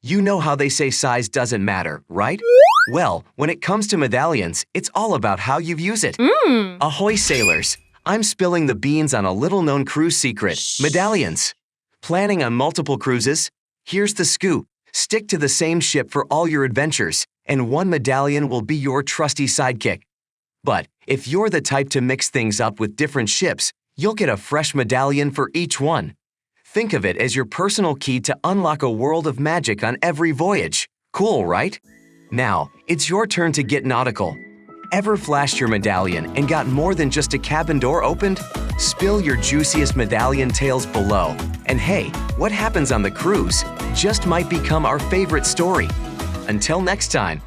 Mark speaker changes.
Speaker 1: You know how they say size doesn't matter, right? Well, when it comes to medallions, it's all about how you use it. Ahoy sailors! I'm spilling the beans on a little-known cruise secret, medallions. Planning on multiple cruises? Here's the scoop. Stick to the same ship for all your adventures, and one medallion will be your trusty sidekick. But if you're the type to mix things up with different ships, you'll get a fresh medallion for each one. Think of it as your personal key to unlock a world of magic on every voyage. Cool, right? Now, it's your turn to get nautical. Ever flashed your medallion and got more than just a cabin door opened? Spill your juiciest medallion tales below. And hey, what happens on the cruise just might become our favorite story. Until next time.